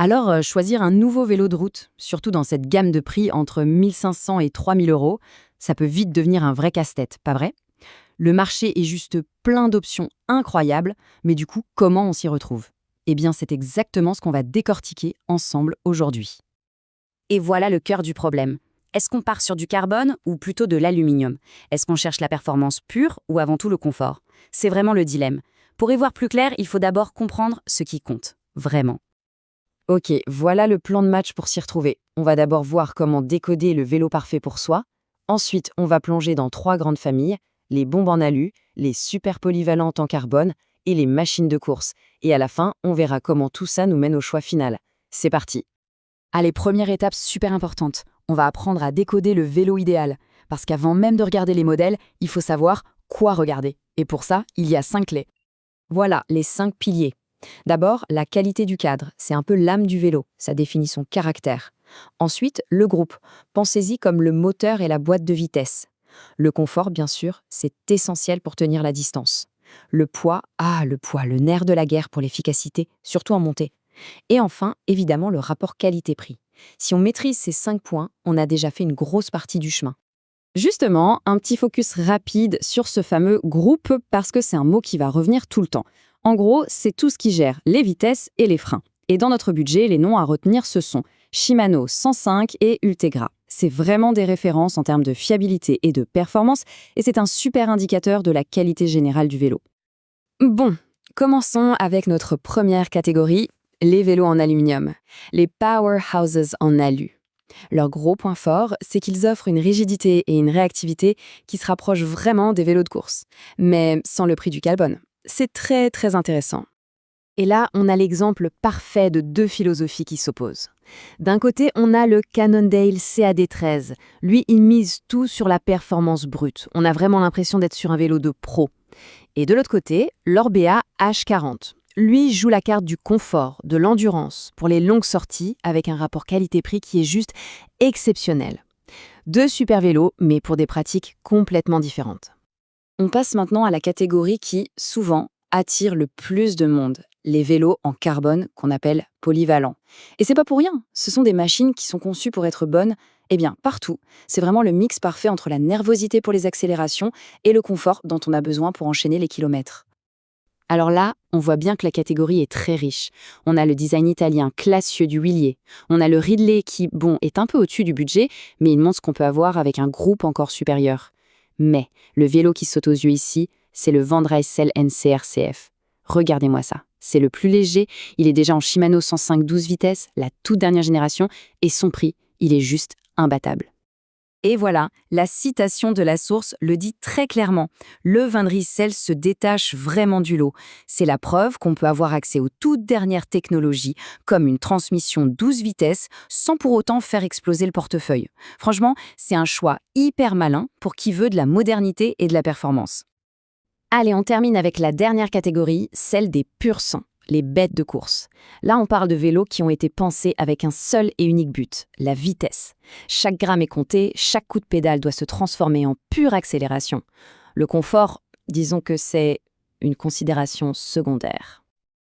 Alors, choisir un nouveau vélo de route, surtout dans cette gamme de prix entre 1500 et 3000 euros, ça peut vite devenir un vrai casse-tête, pas vrai? Le marché est juste plein d'options incroyables, mais du coup, comment on s'y retrouve? Eh bien, c'est exactement ce qu'on va décortiquer ensemble aujourd'hui. Et voilà le cœur du problème. Est-ce qu'on part sur du carbone ou plutôt de l'aluminium? Est-ce qu'on cherche la performance pure ou avant tout le confort? C'est vraiment le dilemme. Pour y voir plus clair, il faut d'abord comprendre ce qui compte, vraiment. Ok, voilà le plan de match pour s'y retrouver. On va d'abord voir comment décoder le vélo parfait pour soi. Ensuite, on va plonger dans trois grandes familles, les bombes en alu, les super polyvalentes en carbone et les machines de course. Et à la fin, on verra comment tout ça nous mène au choix final. C'est parti. Allez, première étape super importante. On va apprendre à décoder le vélo idéal. Parce qu'avant même de regarder les modèles, il faut savoir quoi regarder. Et pour ça, il y a 5 clés. Voilà, les 5 piliers. D'abord, la qualité du cadre, c'est un peu l'âme du vélo, ça définit son caractère. Ensuite, le groupe, pensez-y comme le moteur et la boîte de vitesse. Le confort, bien sûr, c'est essentiel pour tenir la distance. Le poids, le nerf de la guerre pour l'efficacité, surtout en montée. Et enfin, évidemment, le rapport qualité-prix. Si on maîtrise ces 5 points, on a déjà fait une grosse partie du chemin. Justement, un petit focus rapide sur ce fameux groupe parce que c'est un mot qui va revenir tout le temps. En gros, c'est tout ce qui gère les vitesses et les freins. Et dans notre budget, les noms à retenir ce sont Shimano 105 et Ultegra. C'est vraiment des références en termes de fiabilité et de performance et c'est un super indicateur de la qualité générale du vélo. Bon, commençons avec notre première catégorie, les vélos en aluminium, les powerhouses en alu. Leur gros point fort, c'est qu'ils offrent une rigidité et une réactivité qui se rapprochent vraiment des vélos de course, mais sans le prix du carbone. C'est très très intéressant. Et là, on a l'exemple parfait de deux philosophies qui s'opposent. D'un côté, on a le Cannondale CAD13. Lui, il mise tout sur la performance brute. On a vraiment l'impression d'être sur un vélo de pro. Et de l'autre côté, l'Orbea H40. Lui joue la carte du confort, de l'endurance, pour les longues sorties, avec un rapport qualité-prix qui est juste exceptionnel. Deux super vélos, mais pour des pratiques complètement différentes. On passe maintenant à la catégorie qui, souvent, attire le plus de monde, les vélos en carbone qu'on appelle polyvalents. Et c'est pas pour rien, ce sont des machines qui sont conçues pour être bonnes, partout. C'est vraiment le mix parfait entre la nervosité pour les accélérations et le confort dont on a besoin pour enchaîner les kilomètres. Alors là, on voit bien que la catégorie est très riche. On a le design italien classieux du Willier. On a le Ridley qui, est un peu au-dessus du budget, mais il montre ce qu'on peut avoir avec un groupe encore supérieur. Mais le vélo qui saute aux yeux ici, c'est le Vandrysel NCRCF. Regardez-moi ça. C'est le plus léger, il est déjà en Shimano 105 12 vitesses, la toute dernière génération, et son prix, il est juste imbattable. Et voilà, la citation de la source le dit très clairement. Le Vandrysel se détache vraiment du lot. C'est la preuve qu'on peut avoir accès aux toutes dernières technologies, comme une transmission 12 vitesses, sans pour autant faire exploser le portefeuille. Franchement, c'est un choix hyper malin pour qui veut de la modernité et de la performance. Allez, on termine avec la dernière catégorie, celle des pur sang, les bêtes de course. Là, on parle de vélos qui ont été pensés avec un seul et unique but, la vitesse. Chaque gramme est compté, chaque coup de pédale doit se transformer en pure accélération. Le confort, disons que c'est une considération secondaire.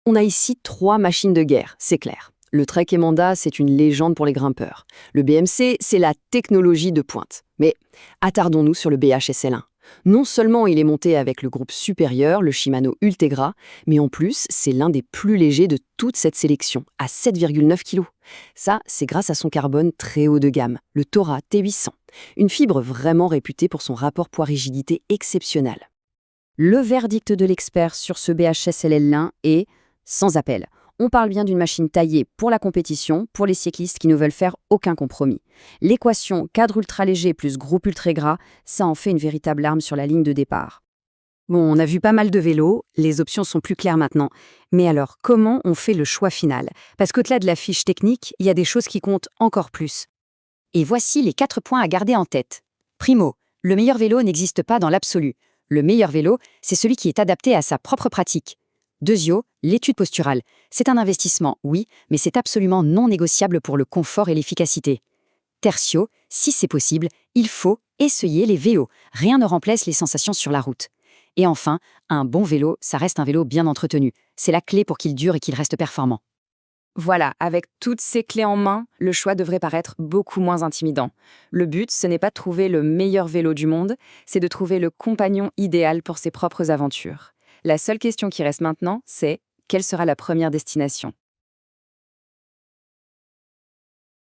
On a ici 3 machines de guerre, c'est clair. Le Trek Emanda, c'est une légende pour les grimpeurs. Le BMC, c'est la technologie de pointe. Mais attardons-nous sur le BHSL1. Non seulement il est monté avec le groupe supérieur, le Shimano Ultegra, mais en plus, c'est l'un des plus légers de toute cette sélection, à 7,9 kg. Ça, c'est grâce à son carbone très haut de gamme, le Tora T800, une fibre vraiment réputée pour son rapport poids-rigidité exceptionnel. Le verdict de l'expert sur ce BHSLL1 est sans appel. On parle bien d'une machine taillée pour la compétition, pour les cyclistes qui ne veulent faire aucun compromis. L'équation cadre ultra léger plus groupe ultra gras, ça en fait une véritable arme sur la ligne de départ. Bon, on a vu pas mal de vélos, les options sont plus claires maintenant. Mais alors, comment on fait le choix final? Parce qu'au-delà de la fiche technique, il y a des choses qui comptent encore plus. Et voici les 4 points à garder en tête. Primo, le meilleur vélo n'existe pas dans l'absolu. Le meilleur vélo, c'est celui qui est adapté à sa propre pratique. Deuxio, l'étude posturale. C'est un investissement, oui, mais c'est absolument non négociable pour le confort et l'efficacité. Tertio, si c'est possible, il faut essayer les vélos. Rien ne remplace les sensations sur la route. Et enfin, un bon vélo, ça reste un vélo bien entretenu. C'est la clé pour qu'il dure et qu'il reste performant. Voilà, avec toutes ces clés en main, le choix devrait paraître beaucoup moins intimidant. Le but, ce n'est pas de trouver le meilleur vélo du monde, c'est de trouver le compagnon idéal pour ses propres aventures. La seule question qui reste maintenant, c'est quelle sera la première destination ?